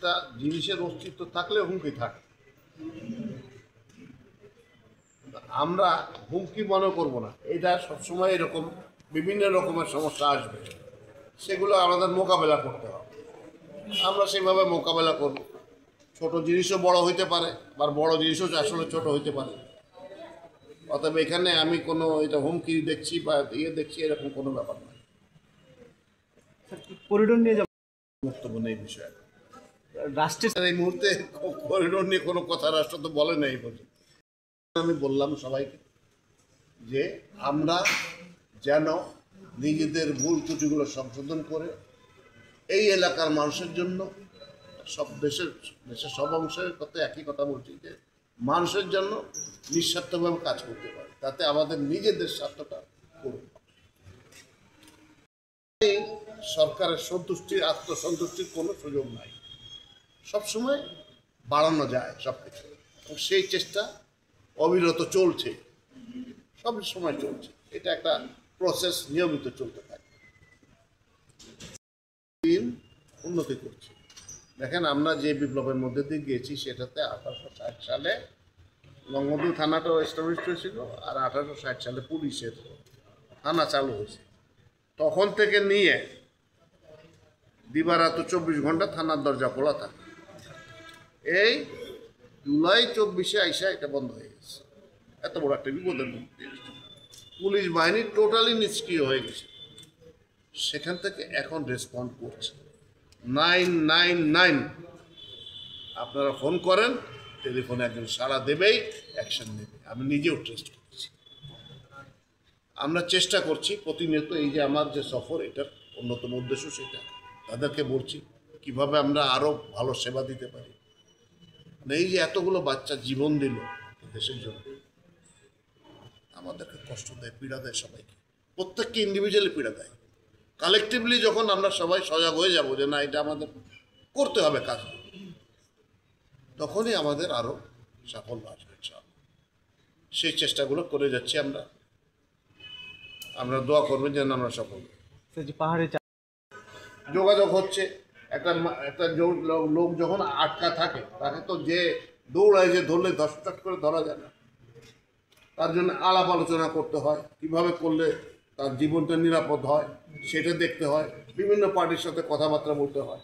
একটা জিনিসের অস্তিত্ব থাকলে হুমকি থাকে। আমরা হুমকি মনে করব না, এটা সবসময় এরকম বিভিন্ন রকমের সমস্যা আসবে, সেগুলো আমাদের মোকাবেলা করতে হবে। আমরা সেভাবে মোকাবেলা করব। ছোট জিনিসও বড় হইতে পারে, বা বড় জিনিসও আসলে ছোট হইতে পারে। অতএব এখানে আমি কোনো এটা হুমকি দেখছি বা দেখছি এরকম কোনো ব্যাপার নয়। করিডোর নিয়ে বক্তব্য নেই বিষয়ে। রাষ্ট্রের এই মুহূর্তে করিডোর নিয়ে কোনো কথা রাষ্ট্র তো বলে নাই পর্যন্ত। আমি বললাম সবাইকে যে আমরা যেন নিজেদের ভুল ত্রুটিগুলো সংশোধন করে এই এলাকার মানুষের জন্য, সব দেশের সব অংশের কথা একই কথা বলছি, যে মানুষের জন্য নিঃস্বার্থভাবে কাজ করতে পারে, তাতে আমাদের নিজেদের স্বার্থটা করব। সরকারের সন্তুষ্টির আত্মসন্তুষ্টির কোনো সুযোগ নাই, সবসময় বাড়ানো যায় সব কিছু, এবং সেই চেষ্টা অবিরত চলছে, সব সময় চলছে। এটা একটা প্রসেস নিয়মিত চলতে থাকে, দিন উন্নতি করছে। দেখেন, আমরা যে বিপ্লবের মধ্যে দিয়ে গিয়েছি সেটাতে 1860 সালে লংগদু থানাটাও এস্টাবলিশ হয়েছিল, আর 1860 সালে পুলিশের থানা চালু হয়েছে। তখন থেকে নিয়ে দিবারাত 24 ঘন্টা থানার দরজা খোলা থাকে। এই জুলাই 24-এ আইসা এটা বন্ধ হয়ে গেছে। এত বড় একটা বিপদের মধ্যে পুলিশ বাহিনী টোটালি নিষ্ক্রিয় হয়ে গেছে। সেখান থেকে এখন রেসপন্ড করছে 999। আপনারা ফোন করেন, টেলিফোনে একজন সাড়া দেবেই, অ্যাকশন নেবে। আমি নিজেও টেস্ট করছি। আমরা চেষ্টা করছি প্রতিনিয়ত, এই যে আমার যে সফর, এটার অন্যতম উদ্দেশ্য সেটা। তাদেরকে বলছি কিভাবে আমরা আরও ভালো সেবা দিতে পারি। মানে এই যে এতগুলো বাচ্চা জীবন দিল দেশের জন্য, আমাদেরকে কষ্ট দেয়, পীড়া দেয় সবাইকে, প্রত্যেককে ইন্ডিভিজুয়ালি পীড়া দেয়। কালেকটিভলি যখন আমরা সবাই সজাগ হয়ে যাব যে না, এটা আমাদের করতে হবে কাজ, তখনই আমাদের আরও সাফল্য আসবে। সেই চেষ্টাগুলো করে যাচ্ছি আমরা। আমরা দোয়া করবেন যেন আমরা সফল। পাহাড়ে যোগাযোগ হচ্ছে, একটা একটা লোক যখন আটকা থাকে, তাকে তো যে দৌড়ায়, যে ধরলে দশটাট করে ধরা যায় না। তার জন্য আলাপ আলোচনা করতে হয়, কিভাবে করলে তার জীবনটা নিরাপদ হয় সেটা দেখতে হয়। বিভিন্ন পার্টির সাথে কথাবার্তা বলতে হয়।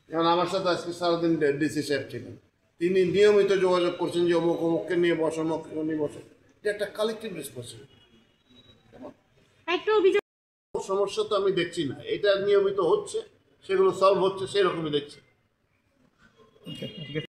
যেমন আমার সাথে আজকে সারাদিন ডিসি সাহেব ছিলেন, তিনি নিয়মিত যোগাযোগ করছেন যে অমুক অমুককে নিয়ে বসো, অমুককে নিয়ে বসো। এটা একটা কালেকটিভ রেসপন্সিবিলিটি। সমস্যা তো আমি দেখছি না, এটা নিয়মিত হচ্ছে, সেগুলো সলভ হচ্ছে, সেরকমই দেখছি।